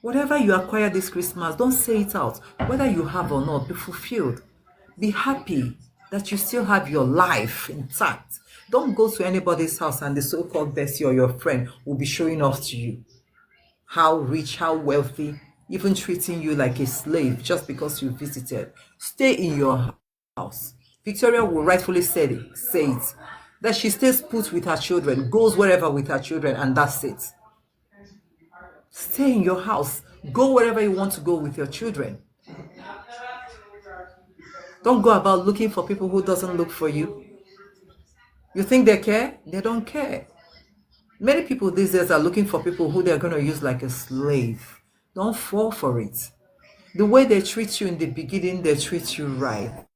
Whatever you acquire this Christmas, don't say it out. Whether you have or not, be fulfilled. Be happy that you still have your life intact. Don't go to anybody's house and the so-called bestie or your friend will be showing off to you how rich, how wealthy, even treating you like a slave just because you visited. Stay in your house. Victoria will rightfully say it, that she stays put with her children, goes wherever with her children, and that's it. Stay in your house. Go wherever you want to go with your children. Don't go about looking for people who doesn't look for you. You think they care? They don't care. Many people these days are looking for people who they're going to use like a slave. Don't fall for it. The way they treat you in the beginning, they treat you right.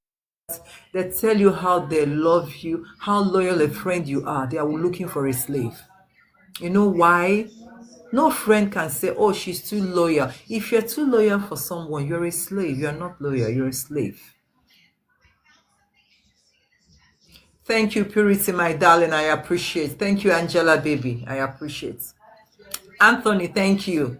They tell you how they love you, how loyal a friend you are. They are looking for a slave. You know why? No friend can say, oh, she's too loyal. If you're too loyal for someone, you're a slave. You're not loyal, you're a slave. Thank you, Purity, my darling. I appreciate. Thank you, Angela, baby. I appreciate. Anthony, thank you.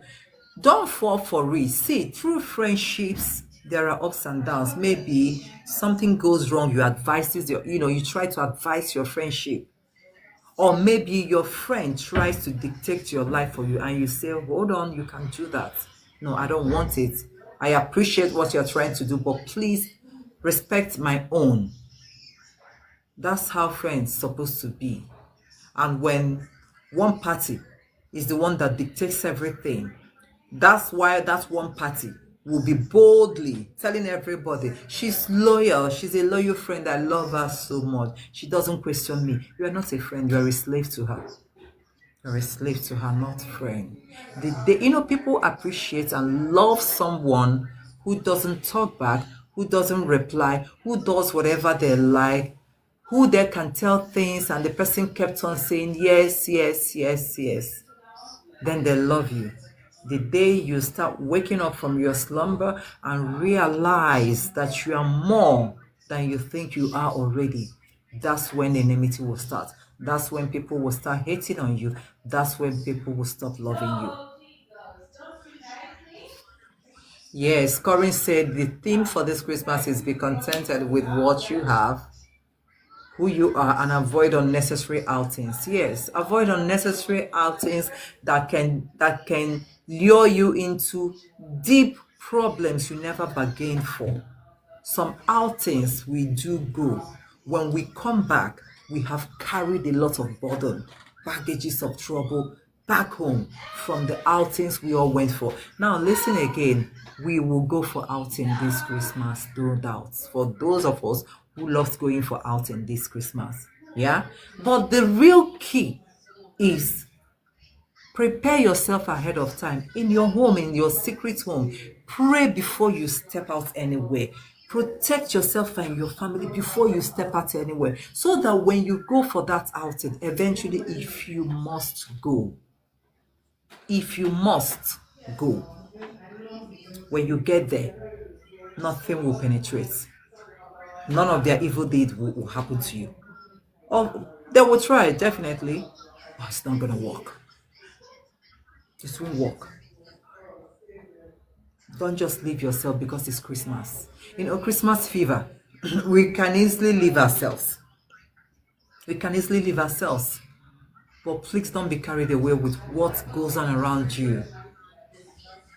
Don't fall for it. See, through friendships, there are ups and downs. Maybe something goes wrong. You try to advise your friendship. Or maybe your friend tries to dictate your life for you and you say, hold on, you can do that. No, I don't want it. I appreciate what you're trying to do, but please respect my own. That's how friends supposed to be. And when one party is the one that dictates everything, that's why that one party will be boldly telling everybody, she's loyal, she's a loyal friend, I love her so much. She doesn't question me. You are not a friend, you are a slave to her. You're a slave to her, not friend. People appreciate and love someone who doesn't talk back, who doesn't reply, who does whatever they like, who they can tell things and the person kept on saying yes, yes, yes, yes. Then they love you. The day you start waking up from your slumber and realize that you are more than you think you are already, that's when enmity will start. That's when people will start hating on you. That's when people will stop loving you. Yes, Corinne said the theme for this Christmas is be contented with what you have, who you are, and avoid unnecessary outings. Yes, avoid unnecessary outings that can lure you into deep problems you never bargained for. Some outings we do go. When we come back, we have carried a lot of burden, baggages of trouble back home from the outings we all went for. Now, listen again. We will go for outing this Christmas, no doubt. For those of us who loved going for outing this Christmas. Yeah? But the real key is prepare yourself ahead of time in your home, in your secret home. Pray before you step out anywhere. Protect yourself and your family before you step out anywhere, so that when you go for that outing, eventually, if you must go, when you get there, nothing will penetrate. None of their evil deeds will happen to you. Or they will try, definitely, but it's not going to work. It won't work. Don't just leave yourself because it's Christmas. Christmas fever, we can easily leave ourselves. But please don't be carried away with what goes on around you.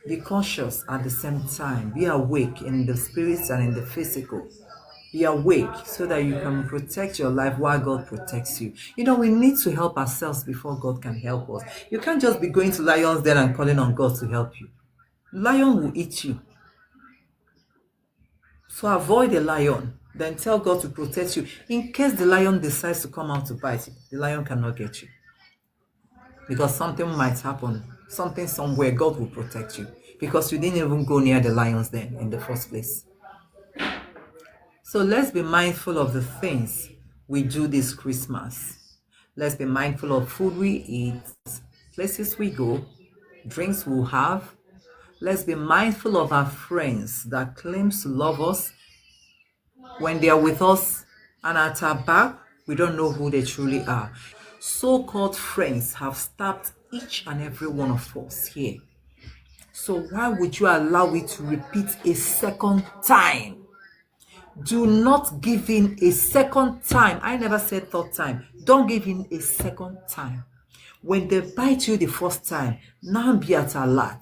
Be cautious at the same time. Be awake in the spirit and in the physical. Be awake so that you can protect your life while God protects you. We need to help ourselves before God can help us. You can't just be going to lion's den and calling on God to help you. Lion will eat you. So avoid a lion. Then tell God to protect you. In case the lion decides to come out to bite you, the lion cannot get you. Because something might happen. Something somewhere, God will protect you. Because you didn't even go near the lion's den in the first place. So let's be mindful of the things we do this Christmas. Let's be mindful of food we eat, places we go, drinks we'll have. Let's be mindful of our friends that claim to love us. When they are with us and at our back, we don't know who they truly are. So-called friends have stabbed each and every one of us here. So why would you allow it to repeat a second time? Do not give in a second time. I never said third time. Don't give in a second time. When they bite you the first time, now be at alert.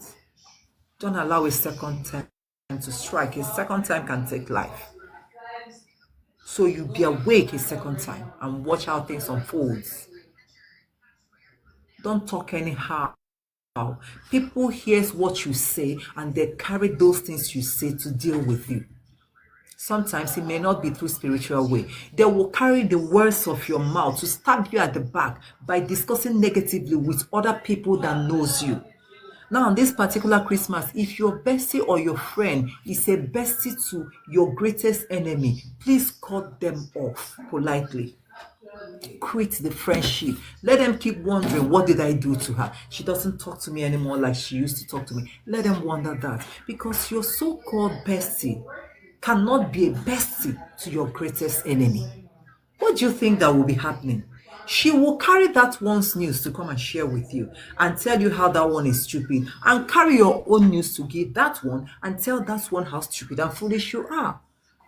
Don't allow a second time to strike. A second time can take life. So you be awake a second time and watch how things unfold. Don't talk anyhow. People hears what you say and they carry those things you say to deal with you. Sometimes it may not be through spiritual way. They will carry the words of your mouth to stab you at the back by discussing negatively with other people that knows you. Now, this particular Christmas, if your bestie or your friend is a bestie to your greatest enemy, please cut them off politely. Quit the friendship. Let them keep wondering, what did I do to her? She doesn't talk to me anymore like she used to talk to me. Let them wonder that, because your so-called bestie cannot be a bestie to your greatest enemy. What do you think that will be happening? She will carry that one's news to come and share with you and tell you how that one is stupid, and carry your own news to give that one and tell that one how stupid and foolish you are.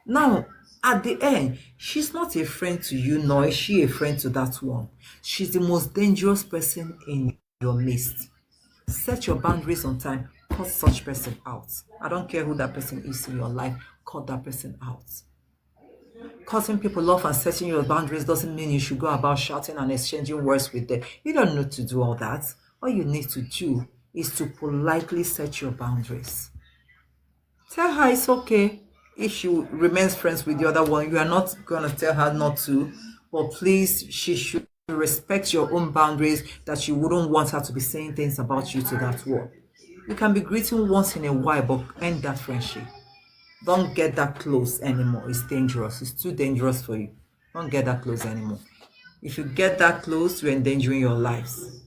Now, at the end, she's not a friend to you, nor is she a friend to that one. She's the most dangerous person in your midst. Set your boundaries on time. Cut such person out. I don't care who that person is in your life. Cut that person out. Cutting people off and setting your boundaries doesn't mean you should go about shouting and exchanging words with them. You don't need to do all that. All you need to do is to politely set your boundaries. Tell her it's okay. If she remains friends with the other one, you are not going to tell her not to. But please, she should respect your own boundaries, that you wouldn't want her to be saying things about you to that one. You can be greeting once in a while, but end that friendship. Don't get that close anymore. It's dangerous. It's too dangerous for you. Don't get that close anymore. If you get that close, you're endangering your lives.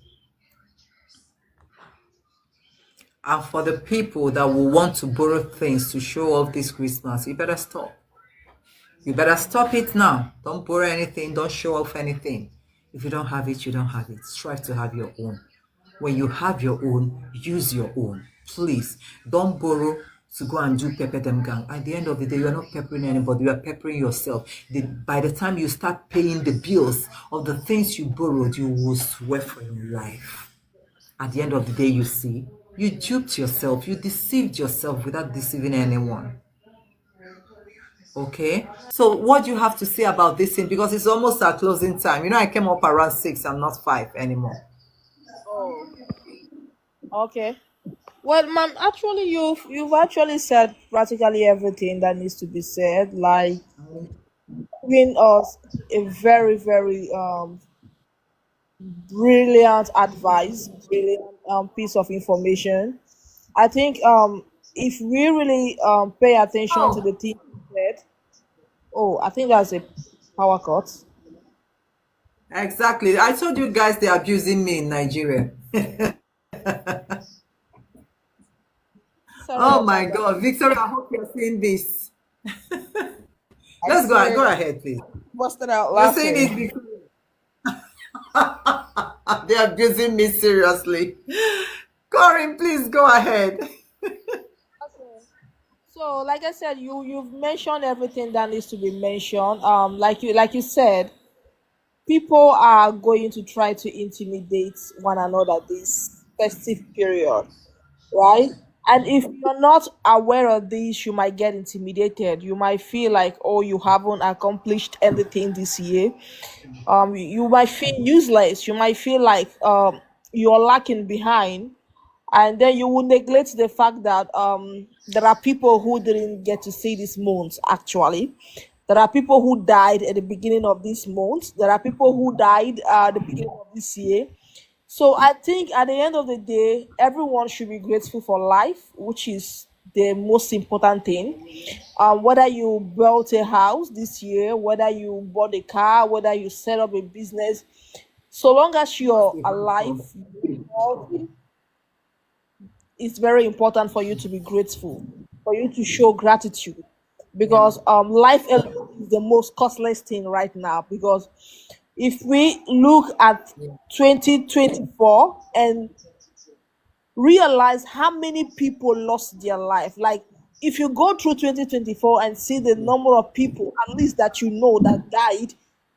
And for the people that will want to borrow things to show off this Christmas, you better stop. You better stop it now. Don't borrow anything. Don't show off anything. If you don't have it, you don't have it. Strive to have your own. When you have your own, use your own. Please, don't borrow to go and do pepper them gang. At the end of the day, you are not peppering anybody. You are peppering yourself. By the time you start paying the bills of the things you borrowed, you will swear for your life. At the end of the day, you see, you duped yourself. You deceived yourself without deceiving anyone. Okay, so what do you have to say about this thing? Because it's almost our closing time. You know, I came up around 6. I'm not 5 anymore. Oh, okay. Well, ma'am, actually, you've actually said practically everything that needs to be said. Like giving us a very, very brilliant advice, brilliant piece of information. I think if we really pay attention to Oh, the things you said, oh, I think that's a power cut. exactly. I told you guys they're abusing me in Nigeria. Sorry Oh about my that. God, Victoria, I hope you're seeing this. I Let's see go. it. Go ahead, please. Busted out You're saying it, laughing. Victoria. They're abusing me seriously. Corinne, please go ahead. Okay. So, like I said, you've mentioned everything that needs to be mentioned. Like you said, people are going to try to intimidate one another this festive period, right? And if you're not aware of this, you might get intimidated. You might feel like, oh, you haven't accomplished anything this year. You might feel useless. You might feel like you're lacking behind, and then you will neglect the fact that there are people who didn't get to see this month. Actually, there are people who died at the beginning of this month. There are people who died at the beginning of this year. So I think at the end of the day, everyone should be grateful for life, which is the most important thing. Whether you built a house this year, whether you bought a car, whether you set up a business, so long as you're alive, you're healthy, it's very important for you to be grateful, for you to show gratitude, Yeah. because life alone is the most costless thing right now. Because if we look at 2024 and realize how many people lost their life. Like, if you go through 2024 and see the number of people, at least that you know, that died,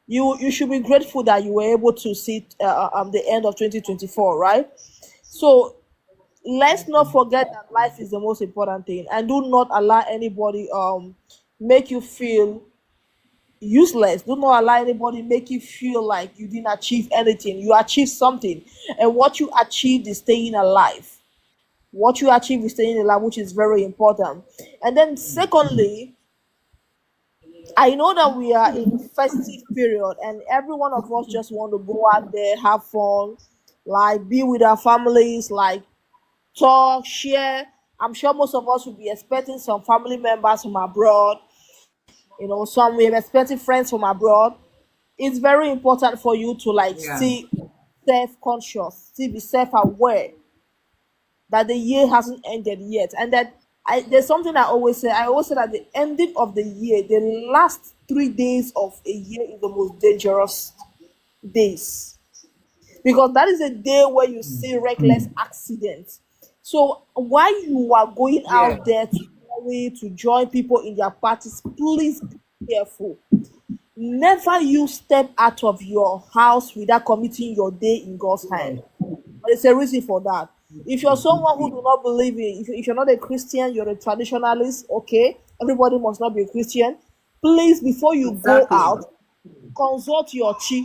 you should be grateful that you were able to see the end of 2024, right? So let's not forget that life is the most important thing, and do not allow anybody make you feel useless. Do not allow anybody make you feel like you didn't achieve anything. You achieved something, and what you achieved is staying alive. What you achieve is staying alive, which is very important. And then secondly, I know that we are in festive period, and every one of us just want to go out there, have fun, like be with our families, like talk, share. I'm sure most of us will be expecting some family members from abroad. Some we are expecting friends from abroad. It's very important for you to like Yeah. stay self-conscious, still be self-aware that the year hasn't ended yet, and that there's something I always say. I always say that the ending of the year, the last 3 days of a year, is the most dangerous days, because that is a day where you see reckless accidents. So while you are going Yeah. out there to marry, to join people in their parties, please be careful. Never you step out of your house without committing your day in God's hand. There's a reason for that. If you're someone who do not believe in, if you're not a Christian, you're a traditionalist, okay? Everybody must not be a Christian. Please, before you go Exactly. out, consult your chi,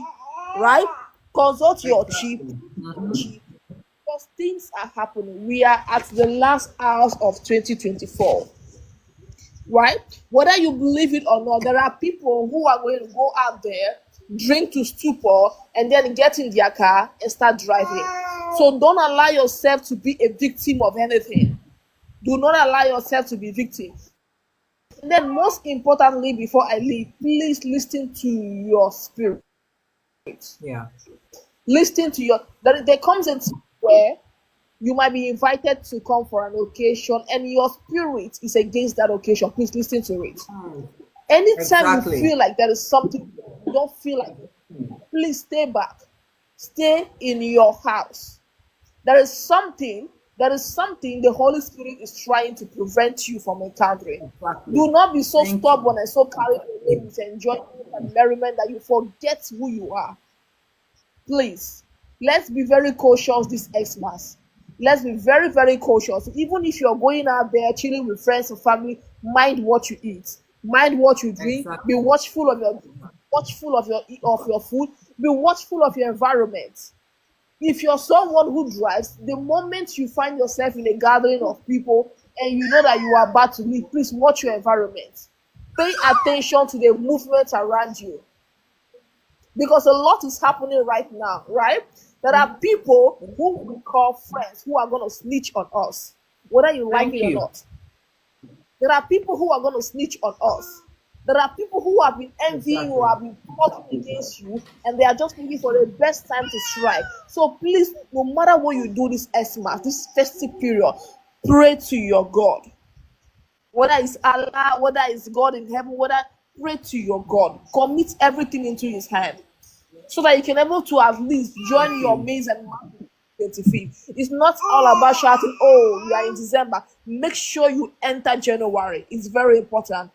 right? Consult your chi, Exactly. chi, because things are happening. We are at the last hours of 2024, right? Whether you believe it or not, there are people who are going to go out there, drink to stupor, and then get in their car and start driving. So don't allow yourself to be a victim of anything. Do not allow yourself to be victim. And then, most importantly, before I leave, please listen to your spirit. Yeah. Listen to your. There comes a time where you might be invited to come for an occasion, and your spirit is against that occasion. Please listen to it. Anytime you Exactly. feel like there is something, you don't feel like it, please stay back. Stay in your house. There is something, the Holy Spirit is trying to prevent you from encountering. Exactly. Do not be so Thank stubborn you. and so carried away with enjoyment and merriment that you forget who you are. Please, let's be very cautious this Xmas. Let's be very, very cautious. Even if you're going out there chilling with friends or family, mind what you eat, mind what you drink. Be Exactly. watchful of your food. Be watchful of your environment. If you're someone who drives, the moment you find yourself in a gathering of people and you know that you are about to leave, please watch your environment. Pay attention to the movement around you, because a lot is happening right now, right? There are people who we call friends who are going to snitch on us, whether you like Thank it or you. not. There are people who are going to snitch on us. There are people who have been envying you, Exactly. have been plotting against you, and they are just looking for the best time to strike. So please, no matter what you do this Xmas, this festive period, pray to your God. Whether it's Allah, whether it's God in heaven, whether, pray to your God. Commit everything into His hand, so that you can able to at least Thank join your you. mates and 25th. It's not all about shouting, oh, you are in December. Make sure you enter January. It's very important.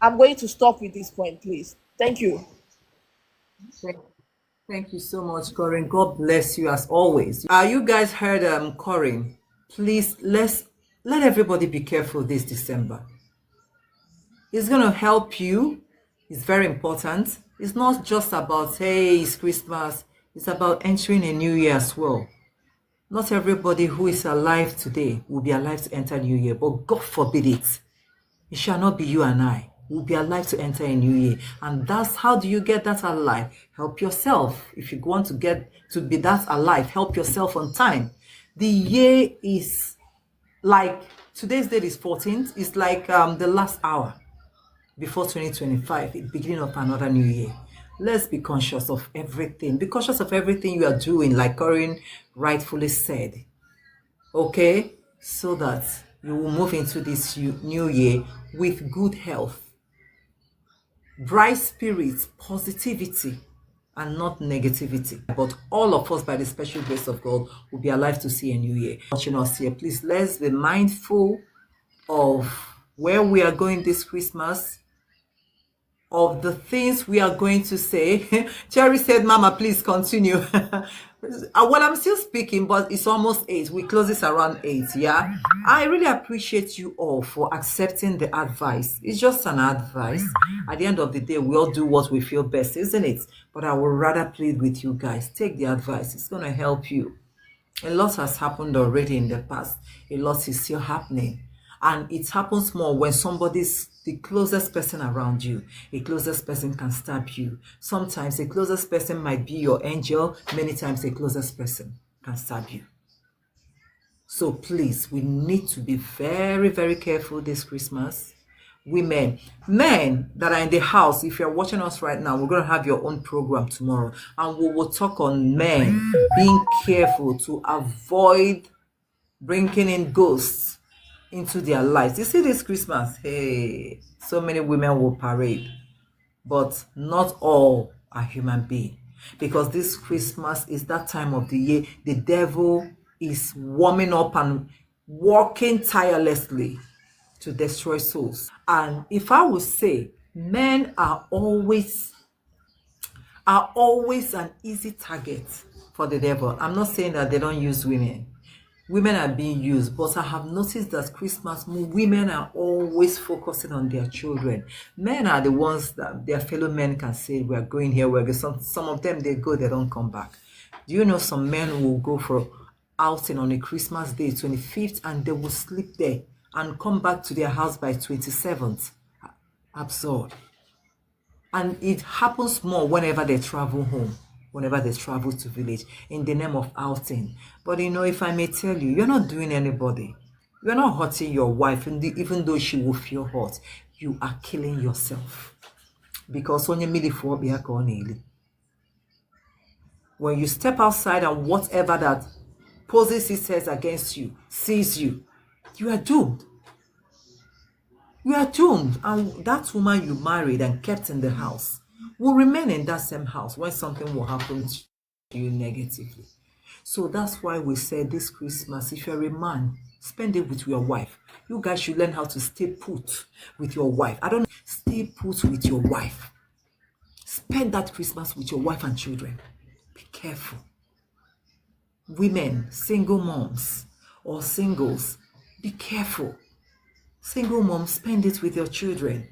I'm going to stop with this point, please. Thank you. Thank, thank you so much, Corinne. God bless you as always. You guys heard Corinne. Please let everybody be careful this December. It's gonna help you. It's very important. It's not just about hey, it's Christmas. It's about entering a new year as well. Not everybody who is alive today will be alive to enter New Year, but God forbid it. It shall not be you and I. We'll be alive to enter a new year. And that's how do you get that alive? Help yourself. If you want to get to be that alive, help yourself on time. The year is like today's date is 14th. It's like the last hour before 2025, the beginning of another new year. Let's be conscious of everything. Be conscious of everything you are doing, like Corinne rightfully said. Okay? So that you will move into this new year with good health, bright spirits, positivity. and not negativity. But all of us, by the special grace of God, will be alive to see a new year. Watching us here, please let's be mindful of where we are going this Christmas, of the things we are going to say. Cherry said, Mama, please continue. Well, I'm still speaking, but it's almost 8. We close this around 8, yeah? I really appreciate you all for accepting the advice. It's just an advice. At the end of the day, we all do what we feel best, isn't it? But I would rather plead with you guys. Take the advice. It's going to help you. A lot has happened already in the past. A lot is still happening. And it happens more when somebody's the closest person around you. A closest person can stab you. Sometimes a closest person might be your angel. Many times a closest person can stab you. So please, we need to be very, very careful this Christmas. Women, men that are in the house, if you're watching us right now, we're going to have your own program tomorrow. And we will talk on men being careful to avoid bringing in ghosts into their lives. You see this Christmas, hey, so many women will parade, but not all are human beings, because this Christmas is that time of the year the devil is warming up and working tirelessly to destroy souls. And if I would say, men are always an easy target for the devil. I'm not saying that they don't use women. Women are being used, but I have noticed that Christmas, women are always focusing on their children. Men are the ones that their fellow men can say, we're going here, we're going. Some of them, they go, they don't come back. Do you know some men will go for outing on a Christmas day, 25th, and they will sleep there and come back to their house by 27th? Absurd. And it happens more whenever they travel home, whenever they travel to village, in the name of outing. But you know, if I may tell you, you're not doing anybody. You're not hurting your wife, even though she will feel hurt. You are killing yourself. Because when you step outside and whatever that poses itself against you, sees you, you are doomed. You are doomed. And that woman you married and kept in the house will remain in that same house when something will happen to you negatively. So that's why we say this Christmas, if you're a man, spend it with your wife. You guys should learn how to stay put with your wife. Stay put with your wife. Spend that Christmas with your wife and children. Be careful. Women, single moms or singles, be careful. Single moms, spend it with your children.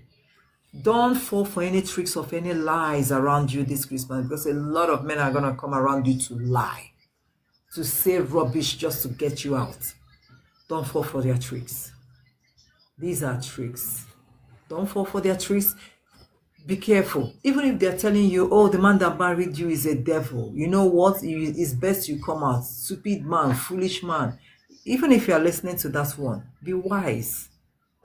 Don't fall for any tricks of any lies around you this Christmas, because a lot of men are going to come around you to lie, to say rubbish just to get you out. Don't fall for their tricks. These are tricks. Don't fall for their tricks. Be careful. Even if they're telling you, oh, the man that married you is a devil, you know what? It's best you come out. Stupid man, foolish man. Even if you're listening to that one, be wise.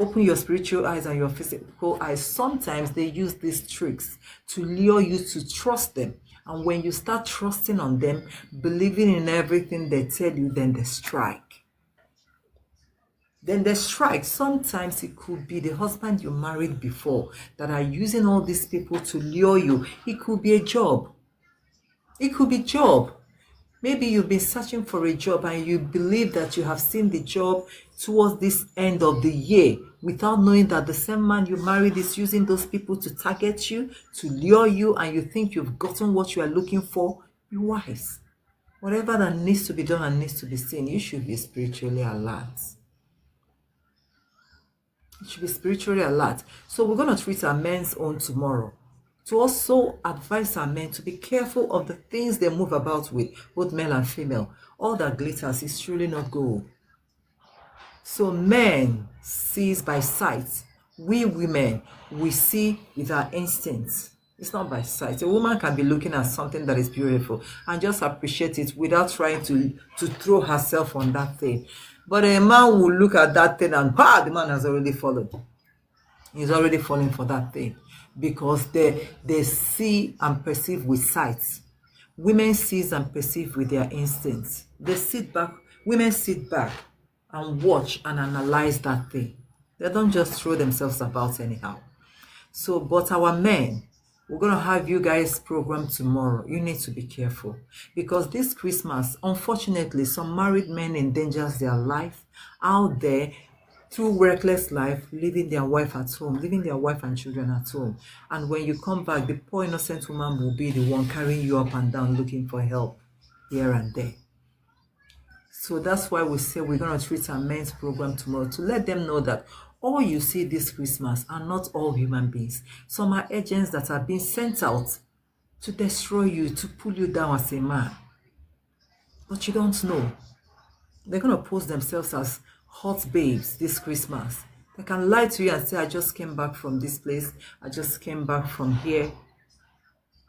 Open your spiritual eyes and your physical eyes. Sometimes they use these tricks to lure you to trust them. And when you start trusting on them, believing in everything they tell you, then they strike. Sometimes it could be the husband you married before that are using all these people to lure you. It could be a job. It could be job. Maybe you've been searching for a job and you believe that you have seen the job towards this end of the year without knowing that the same man you married is using those people to target you, to lure you, and you think you've gotten what you are looking for. Be wise. Whatever that needs to be done and needs to be seen, you should be spiritually alert. You should be spiritually alert. So we're going to treat our men's own tomorrow, to also advise our men to be careful of the things they move about with, both male and female. All that glitters is truly not gold. So men sees by sight. We women, we see with our instincts. It's not by sight. A woman can be looking at something that is beautiful and just appreciate it without trying to throw herself on that thing. But a man will look at that thing and the man has already fallen. He's already falling for that thing, because they see and perceive with sight. Women see and perceive with their instincts. They sit back. Women sit back and watch and analyze that thing. They don't just throw themselves about anyhow. So, but our men, We're going to have you guys program tomorrow. You need to be careful because this Christmas, unfortunately, some married men endangers their life out there through reckless life, leaving their wife at home, leaving their wife and children at home. And when you come back, the poor innocent woman will be the one carrying you up and down looking for help here and there. So that's why we say we're going to treat our men's program tomorrow to let them know that all you see this Christmas are not all human beings. Some are agents that are being sent out to destroy you, to pull you down as a man. But you don't know. They're going to pose themselves as hot babes this Christmas. They can lie to you and say, I just came back from this place. I just came back from here.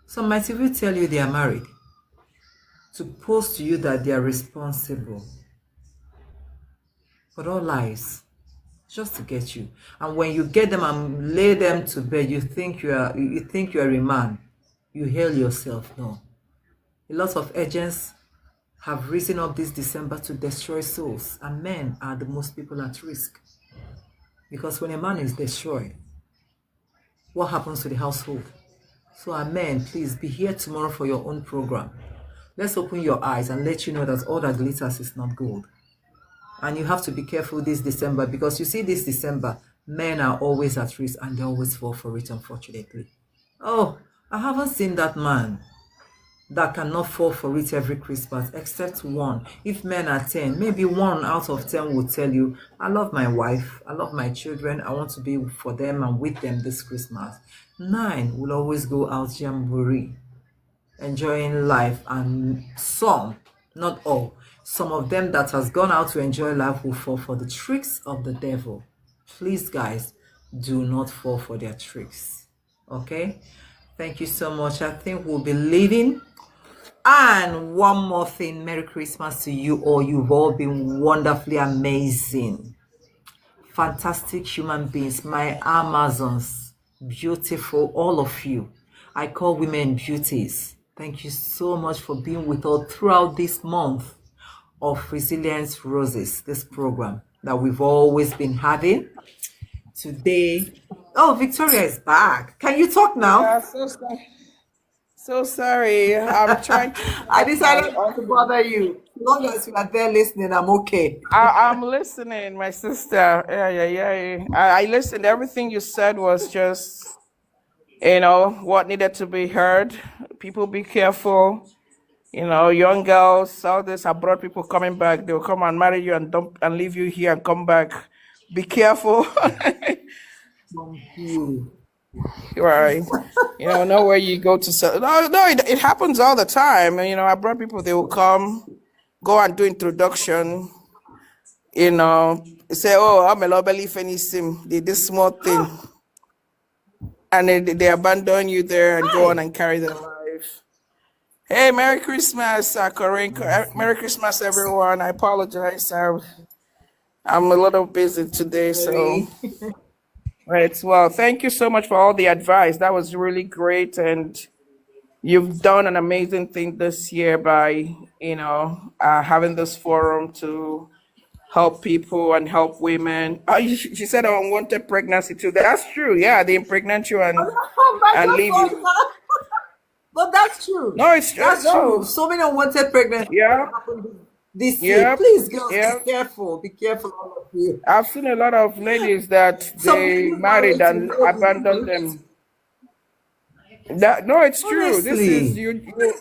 Some might even tell you they are married to pose to you that they are responsible. But all lies, just to get you. And when you get them and lay them to bed, you think you are a man. You hail yourself. No. A lot of agents have risen up this December to destroy souls, and men are the most people at risk. Because when a man is destroyed, what happens to the household? So our men, please be here tomorrow for your own program. Let's open your eyes and let you know that all that glitters is not gold. And you have to be careful this December because you see this December, men are always at risk and they always fall for it, unfortunately. Oh, I haven't seen that man that cannot fall for it every Christmas except one. If men are 10, maybe 1 out of 10 will tell you, I love my wife, I love my children, I want to be for them and with them this Christmas. 9 will always go out jamboree, enjoying life, and some, not all, some of them that has gone out to enjoy life will fall for the tricks of the devil. Please, guys, do not fall for their tricks. Okay? Thank you so much. I think we'll be leaving. And one more thing, Merry Christmas to you all. You've all been wonderfully amazing. Fantastic human beings, my Amazons, beautiful, all of you. I call women beauties. Thank you so much for being with us throughout this month of Resilience Roses, this program that we've always been having. Today, oh, Victoria is back. Can you talk now? Yeah, so sorry. So sorry. I'm trying to I check my decided not to audio. bother you. As long as you are there listening, I'm okay. I'm listening, my sister. Yeah. I listened. Everything you said was just, what needed to be heard. People be careful. Young girls, all this abroad people coming back, they'll come and marry you and dump and leave you here and come back. Be careful. Thank you. Right. Know where you go to sell. No, it happens all the time. Abroad people, they will come, go and do introduction, say, oh, I'm a lobby sim, this small thing. And they abandon you there and go on Hi. and carry their life. Hey, Merry Christmas, Corinne. Merry Christmas, everyone. I apologize. I'm a little busy today, so. Sorry. Right. Well, thank you so much for all the advice. That was really great. And you've done an amazing thing this year by, having this forum to help people and help women. Oh, she said unwanted pregnancy too. That's true. Yeah, they impregnate you and Oh my leave God. you. But that's true. No, it's That's no. true. So many unwanted pregnancies Yeah. happened this year. Yep. Please, girls, Yep. be careful. Be careful, all of you. I've seen a lot of ladies that Some they ladies married married to and no abandoned reason. them. No, it's true. This is Honestly.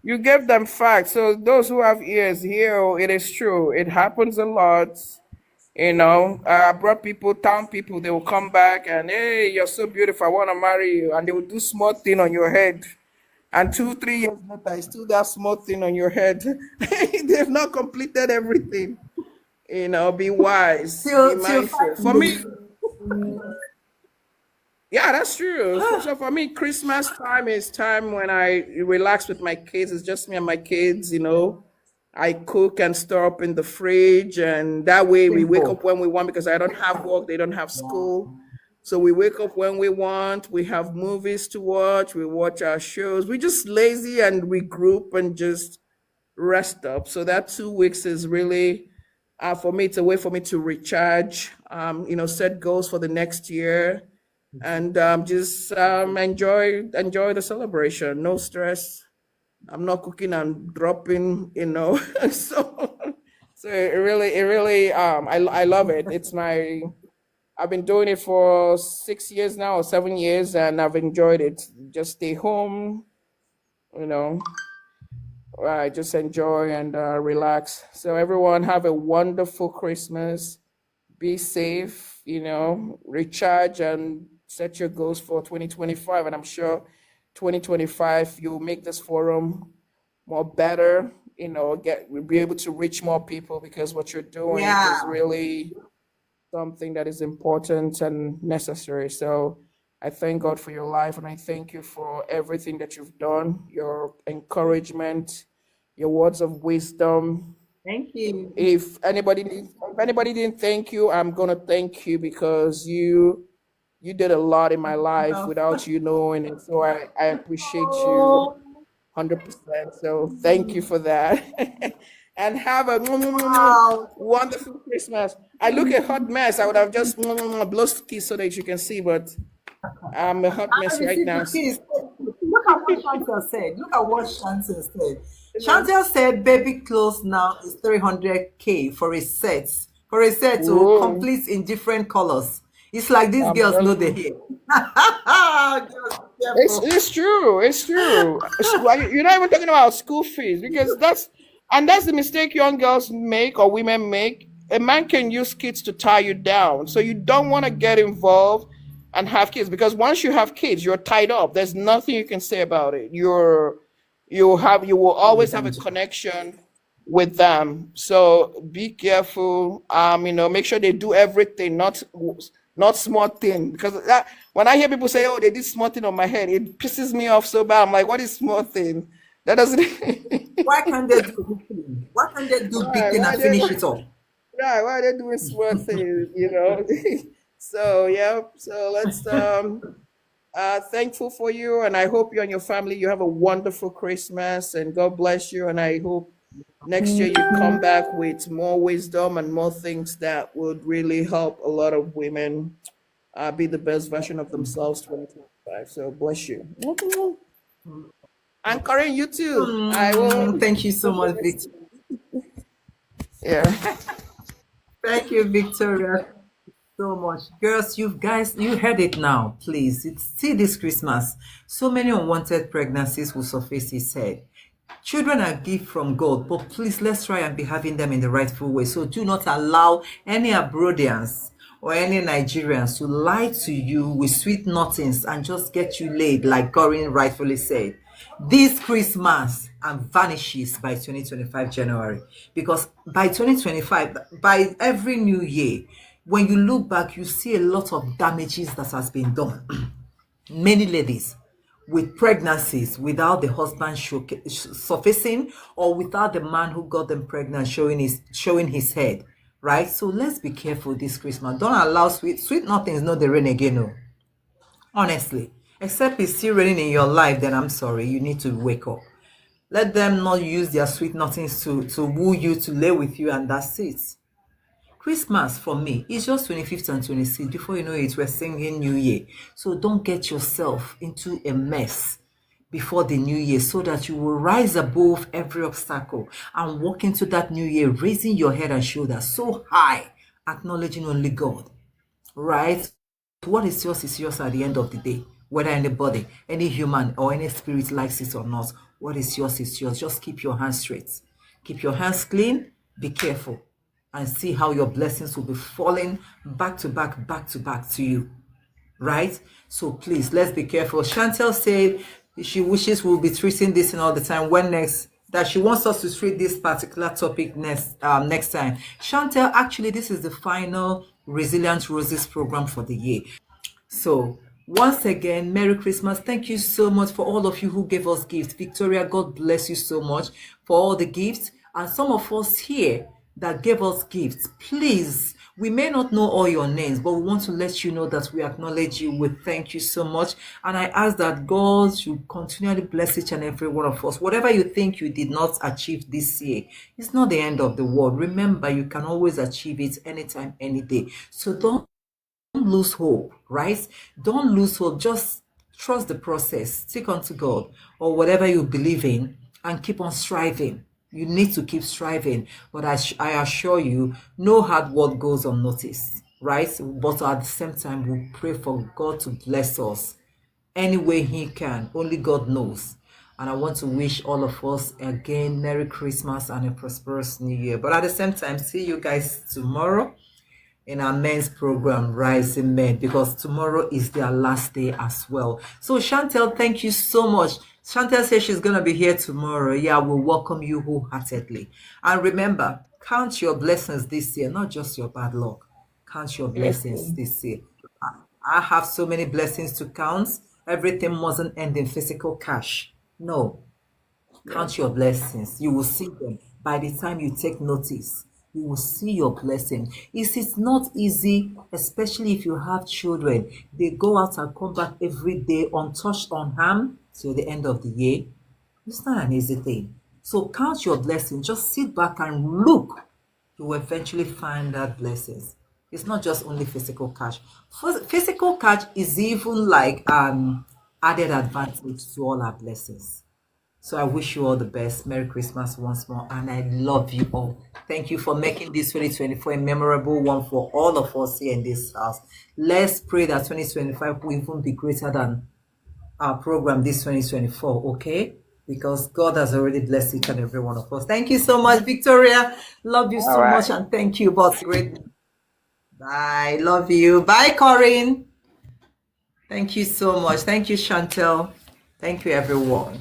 you give them facts. So those who have ears hear. It is true. It happens a lot. Abroad people, town people, they will come back and, hey, you're so beautiful, I want to marry you, and they will do small thing on your head, and 2 3 years later, it's still that small thing on your head. They've not completed everything. Be wise, be Till mindful. For me, yeah, that's true. So for me, Christmas time is time when I relax with my kids. It's just me and my kids. I cook and store up in the fridge, and that way we wake up simple. when we want because I don't have work, they don't have school. So we wake up when we want, we have movies to watch, we watch our shows. We just lazy and we group and just rest up. So that 2 weeks is really for me, it's a way for me to recharge, set goals for the next year and just enjoy the celebration. No stress. I'm not cooking and dropping, so it really I love it. I've been doing it for 6 years now or 7 years, and I've enjoyed it. Just stay home, you know, right, just enjoy and relax. So everyone have a wonderful Christmas. Be safe, recharge and set your goals for 2025. And I'm sure 2025 you'll make this forum more better, be able to reach more people because what you're doing Yeah. is really something that is important and necessary. So I thank God for your life and I thank you for everything that you've done, your encouragement, your words of wisdom. Thank you. If anybody didn't thank you, I'm gonna thank you because you did a lot in my life Oh, without you knowing it. So I appreciate you oh, 100%. So thank you for that. And have a wow. wonderful Christmas. I look a hot mess. I would have just blown kiss so that you can see, but I'm a hot I mess right received the now. keys. Look at what Chantel said. Look at what Chantel said. Chantel said baby clothes now is 300K for a set. For a set to Whoa, complete in different colors. It's like these I'm girls know telling the you. hair. Girls, be careful. It's true. It's true. Like, you're not even talking about school fees because that's the mistake young girls make or women make. A man can use kids to tie you down, so you don't want to get involved and have kids because once you have kids, you're tied up. There's nothing you can say about it. You will always Please, have a Angela. connection with them. So be careful. Make sure they do everything, not small thing. Because when I hear people say, "Oh, they did small thing on my head," it pisses me off so bad. I'm like, "What is small thing? That doesn't." Why can't they do big thing? Why can't they do big Right? thing Why and they finish it up? right? Why are they doing small things? So yeah. So let's thankful for you, and I hope you and your family you have a wonderful Christmas, and God bless you. And I hope next year you come back with more wisdom and more things that would really help a lot of women be the best version of themselves 2025. So bless you. Anchoring you too. I will. Thank you so much, Victor. Yeah. Thank you, Victoria, so much. Girls, you heard it now, please. See this Christmas. So many unwanted pregnancies will surface, he said. Children are gift from God, but please let's try and be having them in the rightful way. So do not allow any Abroadians or any Nigerians to lie to you with sweet nothings and just get you laid, like Corinne rightfully said. This Christmas and vanishes by 2025 January. Because by 2025, by every new year, when you look back, you see a lot of damages that has been done. Many ladies with pregnancies without the husband surfacing, or without the man who got them pregnant showing his head, right? So let's be careful this Christmas. Don't allow sweet nothings know the rain again. No, honestly, except it's still raining in your life, then I'm sorry, you need to wake up. Let them not use their sweet nothings to woo you, to lay with you, and that's it. Christmas for me is just 25th and 26th. Before you know it, we're singing New Year. So don't get yourself into a mess before the new year, so that you will rise above every obstacle and walk into that new year raising your head and shoulders so high, acknowledging only God, right? What is yours at the end of the day. Whether anybody, any human or any spirit likes it or not, what is yours. Just keep your hands straight. Keep your hands clean. Be careful and see how your blessings will be falling back to back to you, right? So please, let's be careful. Chantel said she wishes we'll be treating this in all the time. When next? That she wants us to treat this particular topic next time. Chantel, actually, this is the final Resilient Roses program for the year. So once again, Merry Christmas. Thank you so much for all of you who gave us gifts. Victoria, God bless you so much for all the gifts. And some of us here that gave us gifts, please, we may not know all your names, but we want to let you know that we acknowledge you. We thank you so much. And I ask that God should continually bless each and every one of us. Whatever you think you did not achieve this year, it's not the end of the world. Remember, you can always achieve it anytime, any day. So don't lose hope, right? Don't lose hope. Just trust the process. Stick on to God or whatever you believe in and keep on striving. You need to keep striving. But I assure you, no hard work goes unnoticed, right? But at the same time, we pray for God to bless us any way He can. Only God knows. And I want to wish all of us again Merry Christmas and a prosperous New Year. But at the same time, see you guys tomorrow in our men's program, Rising Men, because tomorrow is their last day as well. So Chantel, thank you so much. Chantel says she's going to be here tomorrow. Yeah, we'll welcome you wholeheartedly. And remember, count your blessings this year, not just your bad luck. Count your Yes, blessings please. this year. I have so many blessings to count. Everything mustn't end in physical cash. No, count your blessings. You will see them by the time you take notice. You will see your blessing. It's not easy, especially if you have children. They go out and come back every day untouched, unharmed till the end of the year. It's not an easy thing. So count your blessing. Just sit back and look. You will eventually find that blessings. It's not just only physical cash. Physical cash is even like added advantage to all our blessings. So I wish you all the best. Merry Christmas once more. And I love you all. Thank you for making this 2024 a memorable one for all of us here in this house. Let's pray that 2025 will even be greater than our program this 2024, okay? Because God has already blessed each and every one of us. Thank you so much, Victoria. Love you All so much. right. And thank you, boss. Great. Bye. Love you. Bye, Corinne. Thank you so much. Thank you, Chantel. Thank you, everyone.